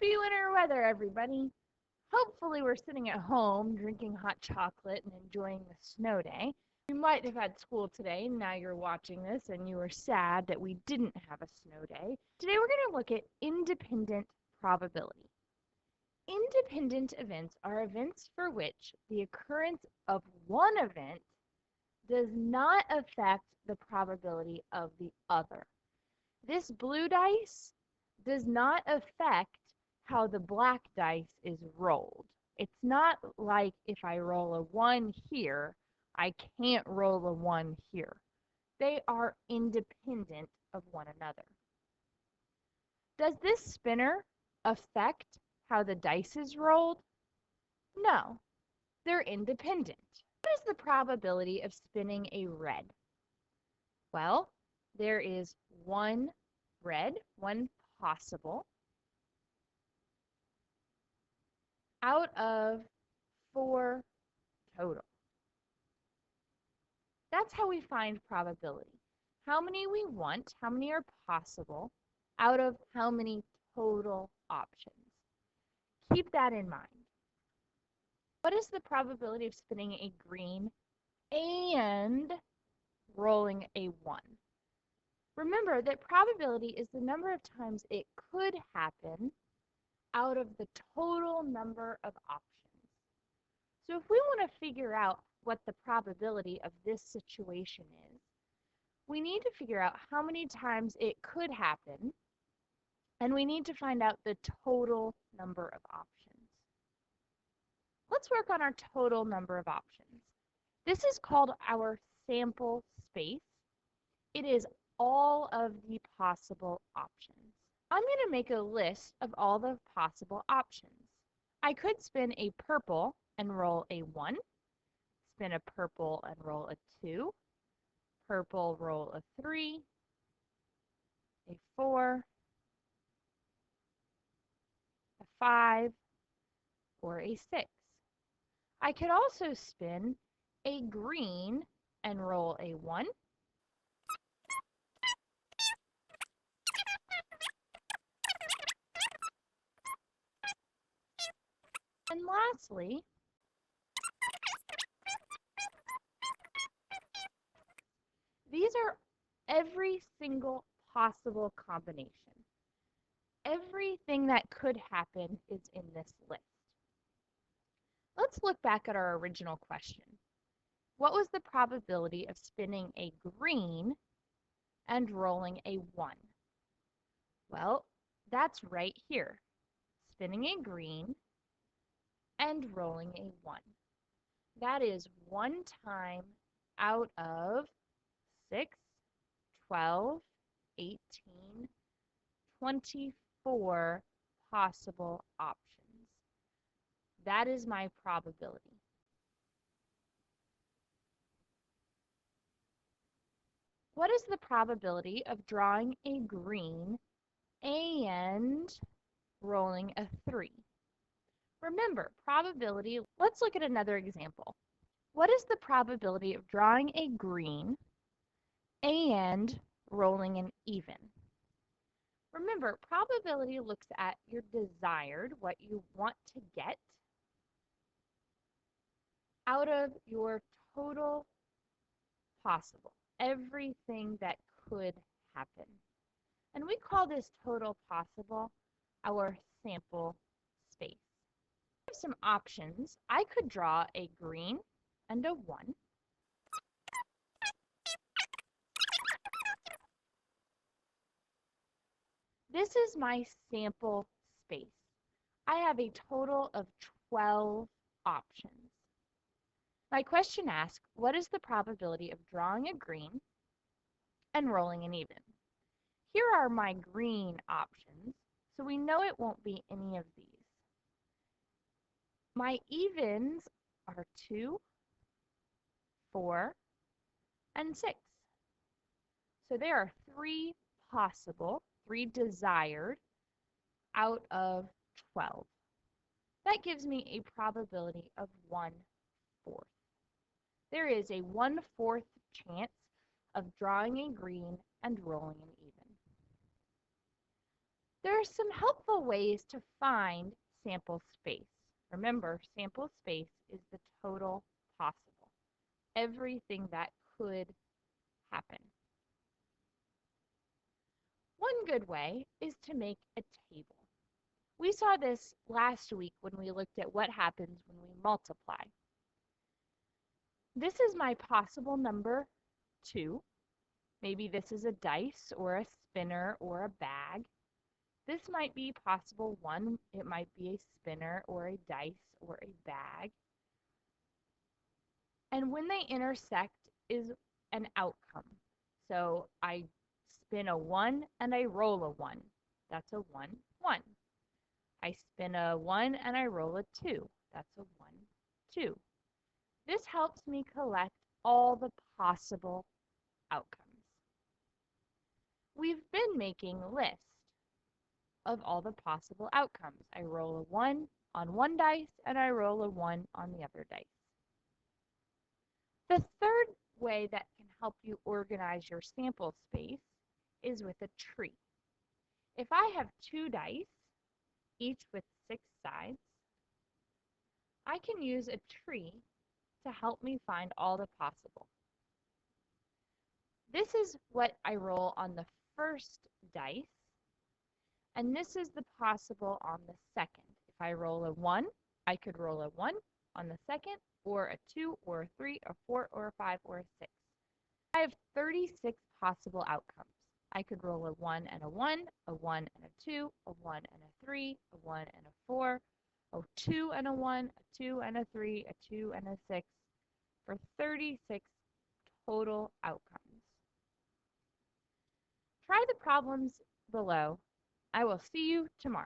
Happy winter weather, everybody. Hopefully, we're sitting at home drinking hot chocolate and enjoying the snow day. You might have had school today, and now you're watching this and you are sad that we didn't have a snow day. Today, we're going to look at independent probability. Independent events are events for which the occurrence of one event does not affect the probability of the other. This blue dice does not affect how the black dice is rolled. It's not like if I roll a 1 here, I can't roll a 1 here. They are independent of one another. Does this spinner affect how the dice is rolled? No, they're independent. What is the probability of spinning a red? Well, there is one red, one possible, out of 4 total. That's how we find probability. How many we want, how many are possible, out of how many total options. Keep that in mind. What is the probability of spinning a green and rolling a 1? Remember that probability is the number of times it could happen out of the total number of options. So if we want to figure out what the probability of this situation is, we need to figure out how many times it could happen, and we need to find out the total number of options. Let's work on our total number of options. This is called our sample space. It is all of the possible options. I'm going to make a list of all the possible options. I could spin a purple and roll a 1, spin a purple and roll a 2, purple roll a 3, a 4, a 5, or a 6. I could also spin a green and roll a 1, and lastly, these are every single possible combination. Everything that could happen is in this list. Let's look back at our original question. What was the probability of spinning a green and rolling a 1? Well, that's right here. Spinning a green and rolling a 1. That is 1 time out of 6, 12, 18, 24 possible options. That is my probability. What is the probability of drawing a green and rolling a 3? Remember, probability, let's look at another example. What is the probability of drawing a green and rolling an even? Remember, probability looks at your desired, what you want to get, out of your total possible, everything that could happen. And we call this total possible our sample space. I have some options. I could draw a green and a 1. This is my sample space. I have a total of 12 options. My question asks, what is the probability of drawing a green and rolling an even? Here are my green options, so we know it won't be any of these. My evens are 2, 4, and 6. So there are 3 possible, 3 desired out of 12. That gives me a probability of 1/4. There is a 1/4 chance of drawing a green and rolling an even. There are some helpful ways to find sample space. Remember, sample space is the total possible, everything that could happen. One good way is to make a table. We saw this last week when we looked at what happens when we multiply. This is my possible number 2. Maybe this is a dice or a spinner or a bag. This might be possible 1. It might be a spinner or a dice or a bag. And when they intersect is an outcome. So I spin a 1 and I roll a 1. That's a 1, 1. I spin a 1 and I roll a 2. That's a 1, 2. This helps me collect all the possible outcomes. We've been making a list of all the possible outcomes. I roll a 1 on one dice and I roll a 1 on the other dice. The third way that can help you organize your sample space is with a tree. If I have 2 dice, each with 6 sides, I can use a tree to help me find all the possible. This is what I roll on the first dice, and this is the possible on the second. If I roll a 1, I could roll a 1 on the second, or a 2, or a 3, a 4, or a 5, or a 6. I have 36 possible outcomes. I could roll a 1 and a 1, a 1 and a 2, a 1 and a 3, a 1 and a 4, a 2 and a 1, a 2 and a 3, a 2 and a 6, for 36 total outcomes. Try the problems below. I will see you tomorrow.